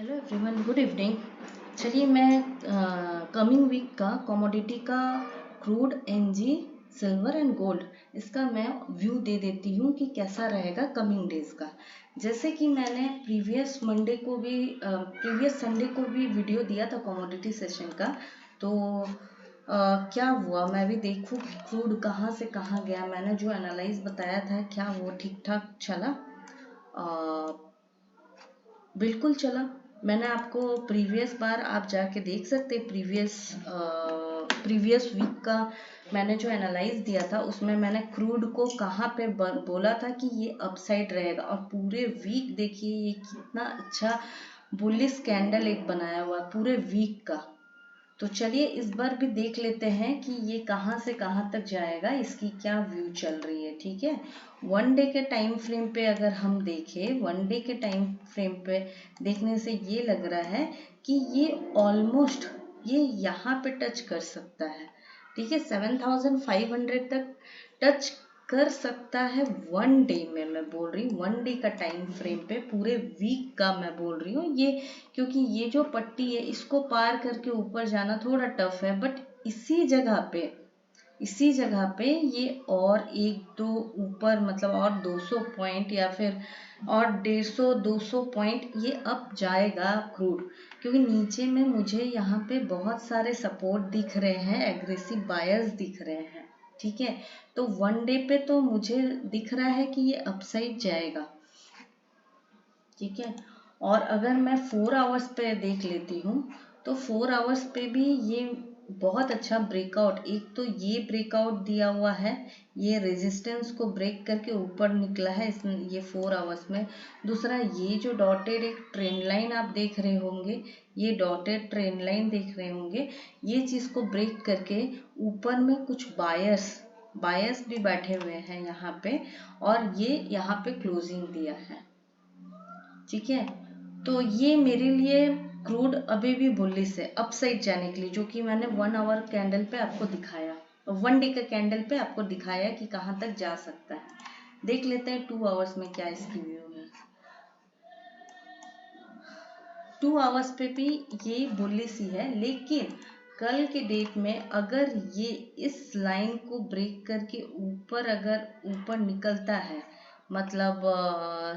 Hello everyone, good evening. चलिए मैं coming week का कमोडिटी का crude NG silver and gold इसका मैं व्यू दे देती हूँ कि कैसा रहेगा कमिंग डेज का। जैसे कि मैंने प्रीवियस संडे को भी वीडियो दिया था कमोडिटी सेशन का। तो क्या हुआ मैं भी देखूँ कि क्रूड कहाँ से कहाँ गया। मैंने जो एनालाइज बताया था क्या वो ठीक ठाक चला? बिल्कुल चला। मैंने आपको प्रीवियस बार आप जाके देख सकते प्रीवियस वीक का मैंने जो एनालाइज दिया था उसमें मैंने क्रूड को कहाँ पे बोला था कि ये अपसाइड रहेगा, और पूरे वीक देखिए ये कितना अच्छा बुलिश कैंडल एक बनाया हुआ है पूरे वीक का। तो चलिए इस बार भी देख लेते हैं कि ये कहाँ से कहाँ तक जाएगा, इसकी क्या व्यू चल रही है। ठीक है, वन डे के टाइम फ्रेम पे अगर हम देखें, वन डे के टाइम फ्रेम पे देखने से ये लग रहा है कि ये ऑलमोस्ट ये यहाँ पे टच कर सकता है। ठीक है, 7500 तक टच कर सकता है वन डे में। मैं बोल रही हूँ वन डे का टाइम फ्रेम पे, पूरे वीक का मैं बोल रही हूँ ये, क्योंकि ये जो पट्टी है इसको पार करके ऊपर जाना थोड़ा टफ है। बट इसी जगह पे ये और एक दो ऊपर मतलब और 200 पॉइंट या फिर और 150-200 पॉइंट ये अप जाएगा क्रूड, क्योंकि नीचे में मुझे यहाँ पे बहुत सारे सपोर्ट दिख रहे हैं, एग्रेसिव बायर्स दिख रहे हैं। ठीक है, तो वन डे पे तो मुझे दिख रहा है कि ये अपसाइड जाएगा। ठीक है, और अगर मैं 4 आवर्स पे देख लेती हूँ तो 4 आवर्स पे भी ये बहुत अच्छा ब्रेकआउट, एक तो ये ब्रेकआउट दिया हुआ है, ये रेजिस्टेंस को ब्रेक करके ऊपर निकला है ये 4 आवर्स में। दूसरा ये जो डॉटेड एक ट्रेंड लाइन आप देख रहे होंगे, ये डॉटेड ट्रेंड लाइन देख रहे होंगे, ये चीज़ को ब्रेक करके ऊपर में कुछ बायर्स भी बैठे हुए हैं यहाँ पे, और ये यहाँ पे क्लोजिंग दिया है। ठीक है, तो ये मेरे लिए क्रूड अभी भी बुलिश है अपसाइड जाने के लिए, जो कि मैंने 1 आवर कैंडल पे आपको दिखाया, वन डे का कैंडल पे आपको दिखाया कि कहाँ तक जा सकता है। देख लेते हैं 2 आवर्स में क्या इसकी व्यू है। 2 आवर्स पे भी ये बुलिश ही है, लेकिन कल के डेट में अगर ये इस लाइन को ब्रेक करके अगर ऊपर निकलता है, मतलब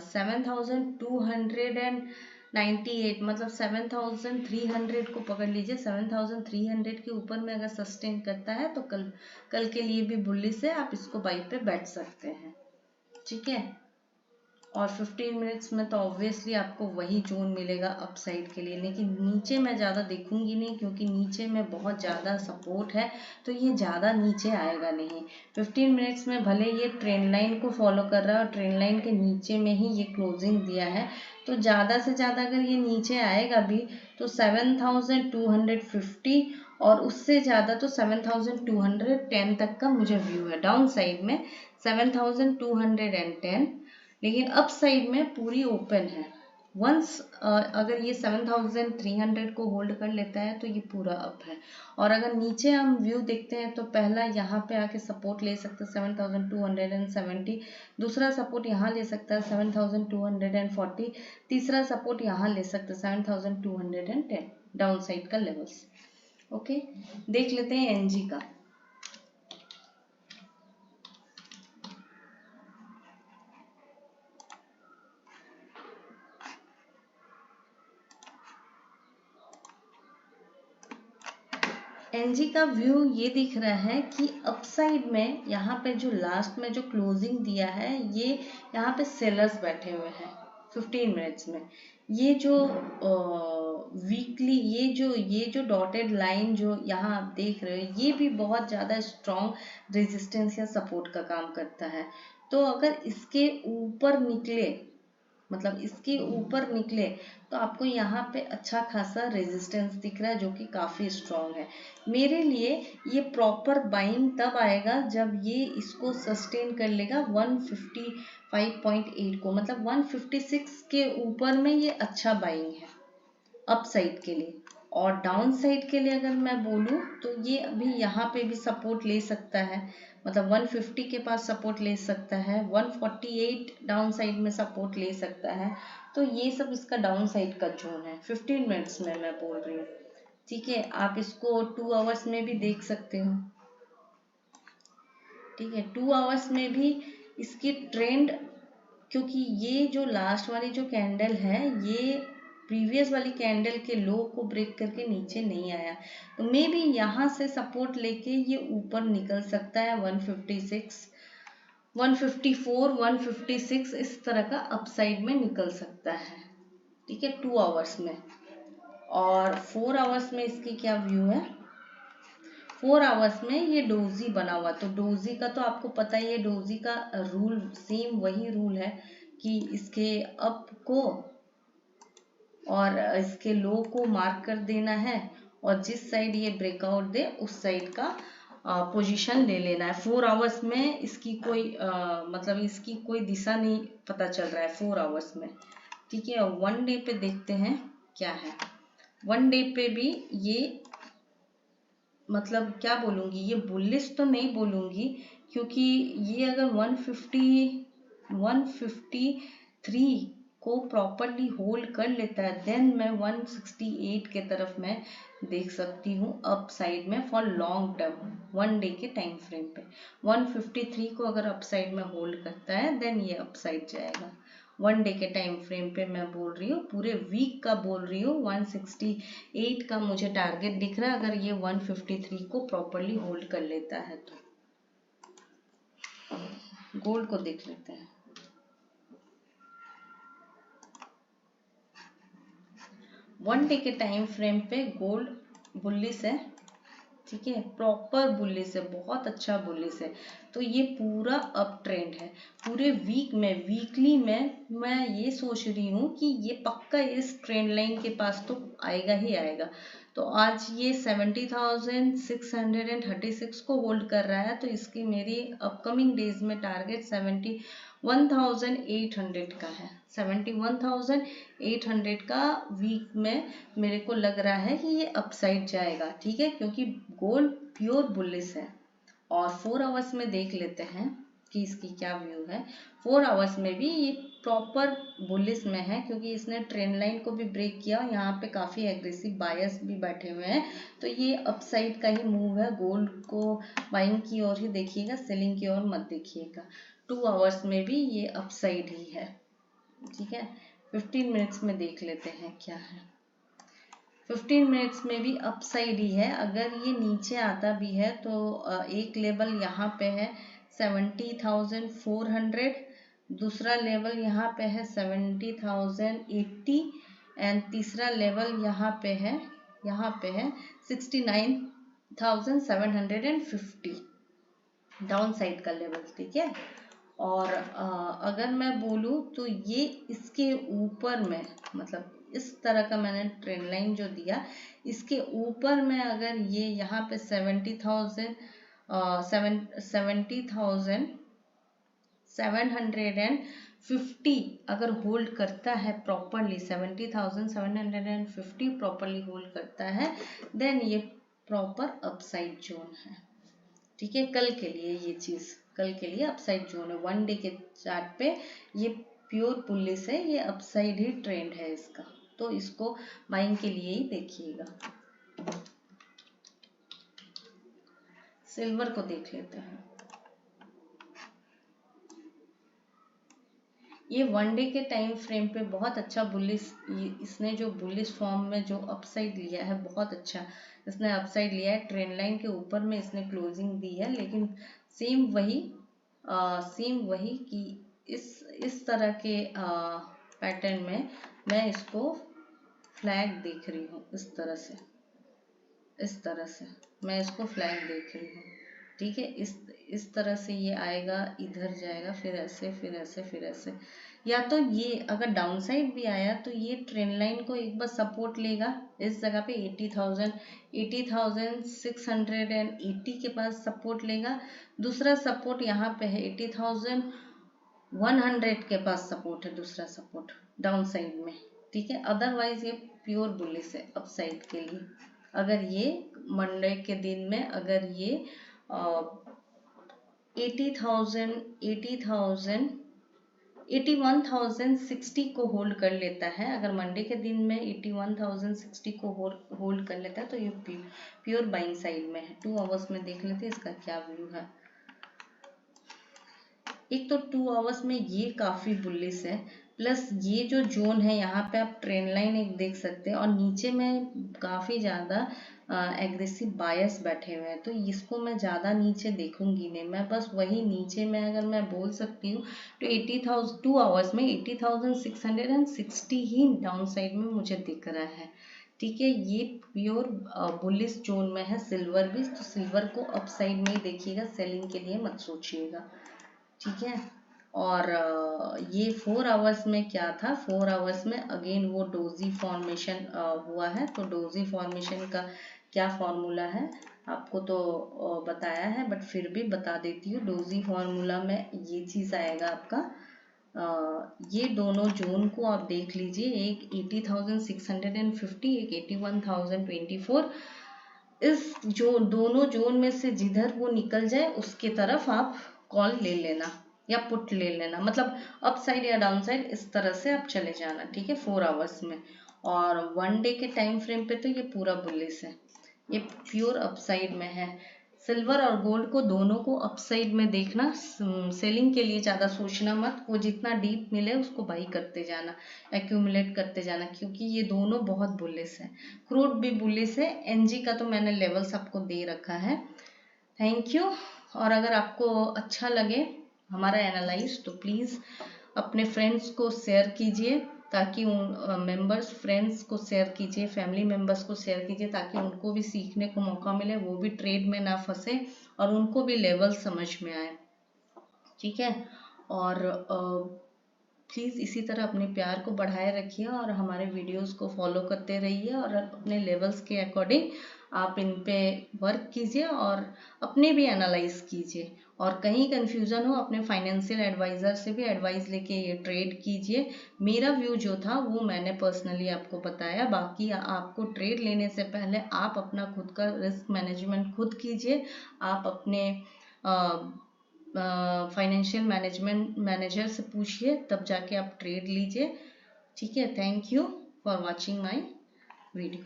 7298 मतलब 7300 को पकड़ लीजिए, 7300 के ऊपर में अगर सस्टेन करता है तो कल के लिए भी बुलिश है, आप इसको बाई पे बैठ सकते हैं। ठीक है, और 15 मिनट्स में तो ऑब्वियसली आपको वही जोन मिलेगा अपसाइड के लिए, लेकिन नीचे मैं ज़्यादा देखूंगी नहीं, क्योंकि नीचे में बहुत ज़्यादा सपोर्ट है तो ये ज़्यादा नीचे आएगा नहीं। 15 मिनट्स में भले ये ट्रेंड लाइन को फॉलो कर रहा है और ट्रेंड लाइन के नीचे में ही ये क्लोजिंग दिया है, तो ज़्यादा से ज़्यादा अगर ये नीचे आएगा भी तो 7250, और उससे ज़्यादा तो 7210 तक का मुझे व्यू है डाउन साइड में, 7210। लेकिन अप साइड में पूरी ओपन है। वंस अगर ये 7300 को होल्ड कर लेता है तो ये पूरा अप है। और अगर नीचे हम व्यू देखते हैं तो पहला यहाँ पे आके सपोर्ट ले सकते हैं 7270, दूसरा सपोर्ट यहाँ ले सकता है 7240, तीसरा सपोर्ट यहाँ ले सकते हैं 7210 डाउन साइड का लेवल्स। ओके, देख लेते हैं एनजी का। एनजी का व्यू ये दिख रहा है कि अपसाइड में यहाँ पे जो लास्ट में जो क्लोजिंग दिया है, ये यहाँ पे सेलर्स बैठे हुए हैं 15 मिनट्स में। ये जो वीकली ये जो डॉटेड लाइन जो यहाँ आप देख रहे हो, ये भी बहुत ज़्यादा स्ट्रॉन्ग रेजिस्टेंस या सपोर्ट का काम करता है। तो अगर इसके ऊपर निकले, मतलब इसके ऊपर निकले, तो आपको यहाँ पे अच्छा खासा रेजिस्टेंस दिख रहा है जो कि काफ़ी स्ट्रॉन्ग है। मेरे लिए ये प्रॉपर बाइंग तब आएगा जब ये इसको सस्टेन कर लेगा 155.8 को, मतलब 156 के ऊपर में ये अच्छा बाइंग है अपसाइड के लिए। और डाउन साइड के लिए अगर मैं बोलूँ तो ये अभी यहाँ पे भी सपोर्ट ले सकता है, मतलब 150 के पास सपोर्ट ले सकता है, 148 डाउन साइड में सपोर्ट ले सकता है। तो ये सब इसका डाउन साइड का जोन है 15 मिनट्स में मैं बोल रही हूँ। ठीक है, आप इसको 2 आवर्स में भी देख सकते हो। ठीक है, 2 आवर्स में भी इसकी ट्रेंड, क्योंकि ये जो लास्ट वाली जो कैंडल है ये प्रीवियस वाली कैंडल के लो को ब्रेक करके नीचे नहीं आया, तो मे बी यहाँ से सपोर्ट लेके ये ऊपर निकल सकता है 156, 154, 156 इस तरह का अपसाइड में निकल सकता है। ठीक है, 2 आवर्स में। और 4 आवर्स में इसकी क्या व्यू है? 4 आवर्स में ये डोजी बना हुआ, तो डोजी का तो आपको पता ही है, डोजी का रूल सेम वही रूल है कि इसके अप को और इसके लो को मार्क कर देना है और जिस साइड ये ब्रेकआउट दे उस साइड का पोजीशन ले लेना है। 4 आवर्स में इसकी कोई मतलब इसकी कोई दिशा नहीं पता चल रहा है 4 आवर्स में। ठीक है, 1 डे पे देखते हैं क्या है। 1 डे पे भी ये मतलब क्या बोलूँगी, ये बुलिश तो नहीं बोलूँगी, क्योंकि ये अगर 153 को प्रॉपरली होल्ड कर लेता है देन मैं 168 के तरफ मैं देख सकती हूँ अप साइड में फॉर लॉन्ग टर्म 1 डे के टाइम फ्रेम पे। 153 को अगर अप साइड में होल्ड करता है देन ये अप साइड जाएगा। 1 डे के टाइम फ्रेम पे मैं बोल रही हूँ, पूरे वीक का बोल रही हूँ। 168 का मुझे टारगेट दिख रहा है अगर ये 153 को प्रॉपरली होल्ड कर लेता है तो। गोल्ड को देख लेते हैं। वन डे के टाइम फ्रेम पे गोल्ड बुलिश है। ठीक है, प्रॉपर बुलिश है, बहुत अच्छा बुलिश है। तो ये पूरा अप ट्रेंड है। पूरे वीक में, वीकली में मैं ये सोच रही हूँ कि ये पक्का इस ट्रेंड लाइन के पास तो आएगा ही आएगा। तो आज ये 70,636 को होल्ड कर रहा है, तो इसकी मेरी अपकमिंग डेज में टारगेट 71,800 का है। 71,800 का वीक में मेरे को लग रहा है कि ये अपसाइड जाएगा। ठीक है, क्योंकि गोल्ड प्योर बुलिश है। और 4 आवर्स में देख लेते हैं कि इसकी क्या व्यू है। 4 आवर्स में भी ये प्रॉपर बुलिश में है, क्योंकि इसने ट्रेंड लाइन को भी ब्रेक किया। यहाँ पे काफ़ी एग्रेसिव बायर्स भी बैठे हुए हैं, तो ये अपसाइड का ही मूव है। गोल्ड को बाइंग की ओर ही देखिएगा, सेलिंग की ओर मत देखिएगा। 2 आवर्स में भी ये अपसाइड ही है। ठीक है, 15 मिनट्स में देख लेते हैं क्या है। 15 मिनट्स में भी अपसाइड ही है। अगर ये नीचे आता भी है तो एक लेवल यहाँ पे है 70,400, दूसरा लेवल यहाँ पे है 70,080 एंड तीसरा लेवल यहाँ पे है 69,750 डाउन साइड का लेवल। ठीक है, और अगर मैं बोलूँ तो ये इसके ऊपर में, मतलब इस तरह का मैंने ट्रेंड लाइन जो दिया, इसके ऊपर में अगर ये यहाँ पे 70,750 अगर होल्ड करता है प्रॉपरली, 70,750 प्रॉपरली होल्ड करता है देन ये प्रॉपर अपसाइड जोन है। ठीक है, कल के लिए ये चीज़, कल के लिए अपसाइड जोन है। 1 डे के चार्ट पे ये प्योर बुलिश है, ये अपसाइड ही ट्रेंड है इसका, तो इसको बाइंग के लिए ही देखिएगा। सिल्वर को देख लेते हैं। ये 1 डे के टाइम फ्रेम पे बहुत अच्छा बुलिश, इसने जो बुलिश फॉर्म में जो अपसाइड लिया है बहुत अच्छा इसने अपसाइड लिया है। ट्रेंड लाइन के ऊपर में इसने क्लोजिंग दी है, लेकिन सेम वही कि इस तरह के पैटर्न में मैं इसको फ्लैग देख रही हूँ। इस तरह से मैं इसको फ्लैग देख रही हूँ। ठीक है, इस तरह से ये आएगा, इधर जाएगा, फिर ऐसे, फिर ऐसे, फिर ऐसे। या तो ये अगर डाउन साइड भी आया तो ये ट्रेंड लाइन को एक बार सपोर्ट लेगा इस जगह पे 80,680 के पास सपोर्ट लेगा। दूसरा सपोर्ट यहाँ पे है 80,100 के पास सपोर्ट है, दूसरा सपोर्ट डाउन साइड में। ठीक है। अदरवाइज ये प्योर बुलिश है अपसाइड के लिए। अगर ये मंडे के दिन में अगर ये 81,060 को होल्ड कर लेता है, अगर मंडे के दिन में 81,060 को होल्ड कर लेता है तो ये प्योर बाइंग साइड में है। 2 आवर्स में देख लेते हैं इसका क्या व्यू है। एक तो 2 आवर्स में ये काफ़ी बुलिश है, प्लस ये जो जोन है यहाँ पे आप ट्रेंड लाइन एक देख सकते हैं और नीचे में काफ़ी ज़्यादा एग्रेसिव बायस बैठे हुए हैं, तो इसको मैं ज़्यादा नीचे देखूंगी नहीं, मैं बस वही नीचे में अगर मैं बोल सकती हूँ तो 80,000 2 आवर्स में 80,660 ही डाउन साइड में मुझे दिख रहा है। ठीक है, ये प्योर बुलिश जोन में है सिल्वर भी, तो सिल्वर को अप साइड में ही देखिएगा, सेलिंग के लिए मत सोचिएगा। ठीक है, और ये 4 आवर्स में क्या था, 4 आवर्स में अगेन वो डोजी फॉर्मेशन हुआ है। तो डोजी फॉर्मेशन का क्या फॉर्मूला है आपको तो बताया है, बट फिर भी बता देती हूँ। डोजी फॉर्मूला में ये चीज़ आएगा आपका, ये दोनों जोन को आप देख लीजिए, एक 80,650, एक 81,024। इस जो दोनों जोन में से जिधर वो निकल जाए उसके तरफ आप कॉल ले लेना या पुट ले लेना, मतलब अप साइड या डाउन साइड इस तरह से आप चले जाना। ठीक है, 4 आवर्स में। और 1 डे के टाइम फ्रेम पे तो ये पूरा बुलिश है, ये प्योर अप साइड में है। सिल्वर और गोल्ड को दोनों को अप साइड में देखना, सेलिंग के लिए ज़्यादा सोचना मत, वो जितना डीप मिले उसको बाई करते जाना, एक्यूमुलेट करते जाना, क्योंकि ये दोनों बहुत बुलिश है। क्रूड भी बुलिश है। एनजी का तो मैंने लेवल्स आपको दे रखा है। Thank you. और अगर आपको अच्छा लगे हमारा एनालाइज तो प्लीज़ अपने फ्रेंड्स को शेयर कीजिए, ताकि उन मेंबर्स फ्रेंड्स को शेयर कीजिए, फैमिली मेंबर्स को शेयर कीजिए, ताकि उनको भी सीखने को मौका मिले, वो भी ट्रेड में ना फंसे और उनको भी लेवल समझ में आए। ठीक है, और प्लीज़ इसी तरह अपने प्यार को बढ़ाए रखिए और हमारे वीडियोस को फॉलो करते रहिए और अपने लेवल्स के अकॉर्डिंग आप इन पे वर्क कीजिए और अपने भी एनालाइज कीजिए। और कहीं कंफ्यूजन हो अपने फाइनेंशियल एडवाइज़र से भी एडवाइस लेके ये ट्रेड कीजिए। मेरा व्यू जो था वो मैंने पर्सनली आपको बताया, बाकी आपको ट्रेड लेने से पहले आप अपना खुद का रिस्क मैनेजमेंट खुद कीजिए। आप अपने फाइनेंशियल मैनेजमेंट मैनेजर से पूछिए, तब जाके आप ट्रेड लीजिए। ठीक है, thank you for watching my video.